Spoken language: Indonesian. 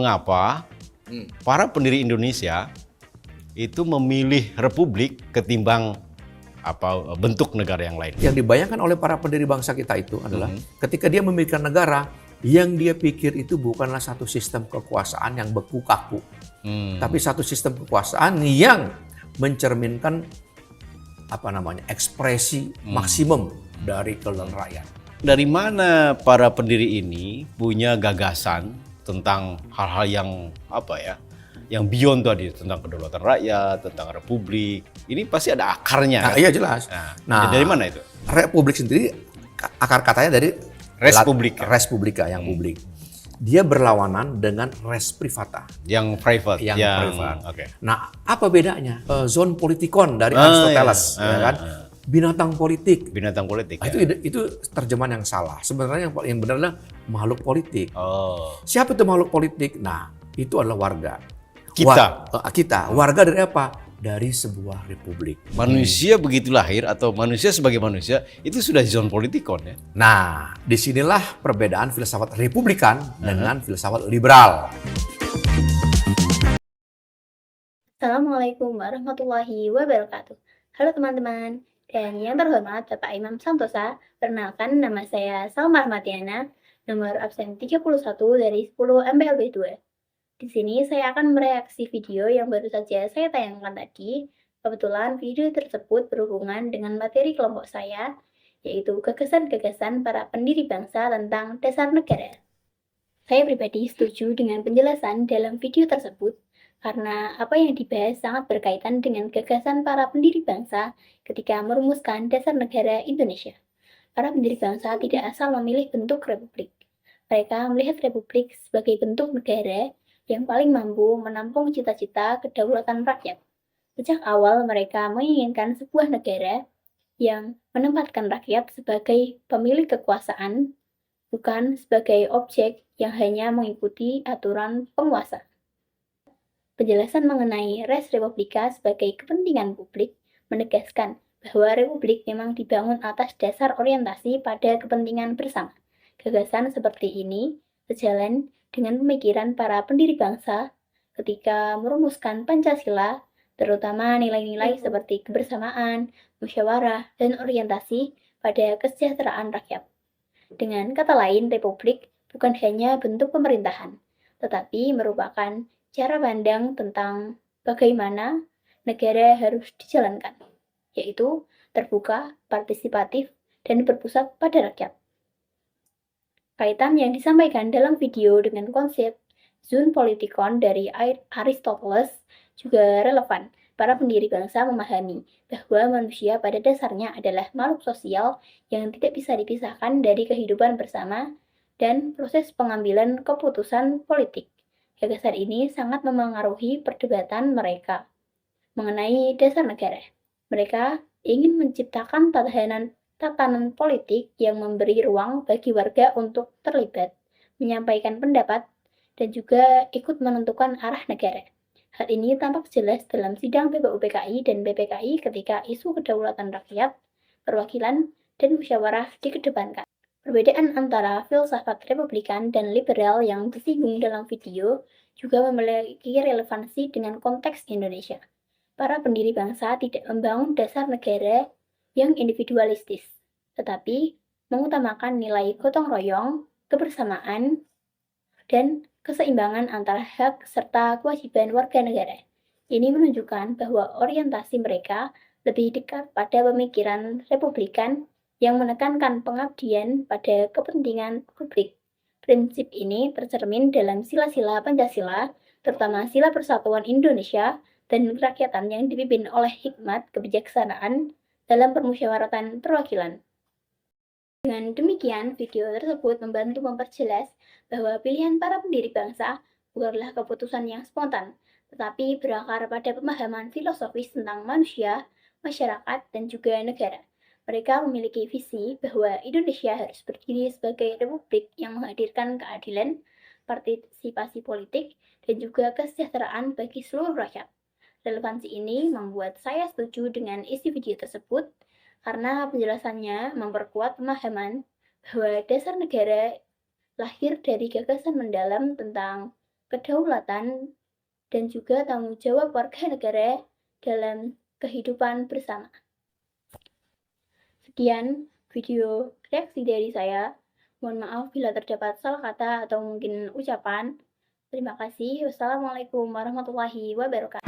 mengapa para pendiri Indonesia itu memilih republik ketimbang bentuk negara yang lain. Yang dibayangkan oleh para pendiri bangsa kita itu adalah ketika dia memiliki negara, yang dia pikir itu bukanlah satu sistem kekuasaan yang beku kaku, tapi satu sistem kekuasaan yang mencerminkan ekspresi maksimum dari kedaulatan rakyat. Dari mana para pendiri ini punya gagasan tentang hal-hal yang yang beyond tadi, tentang kedaulatan rakyat, tentang republik? Ini pasti ada akarnya. Nah, iya jelas. Nah, dari mana itu? Republik sendiri akar katanya dari Res publica. Res publica yang publik. Dia berlawanan dengan res privata. Yang private. Yang private. Okay. Nah, apa bedanya? Zon politikon dari Aristoteles, ya kan? Binatang politik. Binatang politik. Nah, itu terjemahan yang salah. Sebenarnya yang benar adalah makhluk politik. Siapa itu makhluk politik? Nah, itu adalah warga. Kita. Warga dari apa? Dari sebuah republik. Manusia begitu lahir atau manusia sebagai manusia itu sudah zon politikon ya. Nah, disinilah perbedaan filsafat republikan dengan filsafat liberal. Assalamualaikum warahmatullahi wabarakatuh. Halo teman-teman, dan yang terhormat Bapak Imam Santosa. Perkenalkan, nama saya Salma Rahmatiana, nomor absen 31 dari 10 MPLB 2. Di sini saya akan mereaksi video yang baru saja saya tayangkan tadi. Kebetulan video tersebut berhubungan dengan materi kelompok saya, yaitu gagasan-gagasan para pendiri bangsa tentang dasar negara. Saya pribadi setuju dengan penjelasan dalam video tersebut, karena apa yang dibahas sangat berkaitan dengan gagasan para pendiri bangsa ketika merumuskan dasar negara Indonesia. Para pendiri bangsa tidak asal memilih bentuk republik. Mereka melihat republik sebagai bentuk negara yang paling mampu menampung cita-cita kedaulatan rakyat. Sejak awal mereka menginginkan sebuah negara yang menempatkan rakyat sebagai pemilik kekuasaan, bukan sebagai objek yang hanya mengikuti aturan penguasa. Penjelasan mengenai res publica sebagai kepentingan publik menegaskan bahwa republik memang dibangun atas dasar orientasi pada kepentingan bersama. Gagasan seperti ini sejalan dengan pemikiran para pendiri bangsa ketika merumuskan Pancasila, terutama nilai-nilai seperti kebersamaan, musyawarah, dan orientasi pada kesejahteraan rakyat. Dengan kata lain, republik bukan hanya bentuk pemerintahan, tetapi merupakan cara pandang tentang bagaimana negara harus dijalankan, yaitu terbuka, partisipatif, dan berpusat pada rakyat. Kaitan yang disampaikan dalam video dengan konsep zon politikon dari Aristoteles juga relevan. Para pendiri bangsa memahami bahwa manusia pada dasarnya adalah makhluk sosial yang tidak bisa dipisahkan dari kehidupan bersama dan proses pengambilan keputusan politik. Gagasan ini sangat memengaruhi perdebatan mereka mengenai dasar negara. Mereka ingin menciptakan tatanan politik yang memberi ruang bagi warga untuk terlibat, menyampaikan pendapat, dan juga ikut menentukan arah negara. Hal ini tampak jelas dalam sidang BPUPKI dan BPKI ketika isu kedaulatan rakyat, perwakilan, dan musyawarah dikedepankan. Perbedaan antara filsafat republikan dan liberal yang disinggung dalam video juga memiliki relevansi dengan konteks Indonesia. Para pendiri bangsa tidak membangun dasar negara yang individualistis, tetapi mengutamakan nilai gotong royong, kebersamaan, dan keseimbangan antara hak serta kewajiban warga negara. Ini menunjukkan bahwa orientasi mereka lebih dekat pada pemikiran republikan yang menekankan pengabdian pada kepentingan publik. Prinsip ini tercermin dalam sila-sila Pancasila, terutama sila Persatuan Indonesia dan kerakyatan yang dipimpin oleh hikmat kebijaksanaan dalam permusyawaratan perwakilan. Dengan demikian, video tersebut membantu memperjelas bahwa pilihan para pendiri bangsa bukanlah keputusan yang spontan, tetapi berakar pada pemahaman filosofis tentang manusia, masyarakat, dan juga negara. Mereka memiliki visi bahwa Indonesia harus berdiri sebagai republik yang menghadirkan keadilan, partisipasi politik, dan juga kesejahteraan bagi seluruh rakyat. Relevansi ini membuat saya setuju dengan isi video tersebut karena penjelasannya memperkuat pemahaman bahwa dasar negara lahir dari gagasan mendalam tentang kedaulatan, dan juga tanggung jawab warga negara dalam kehidupan bersama. Sekian video reaksi dari saya. Mohon maaf bila terdapat salah kata atau mungkin ucapan. Terima kasih. Wassalamualaikum warahmatullahi wabarakatuh.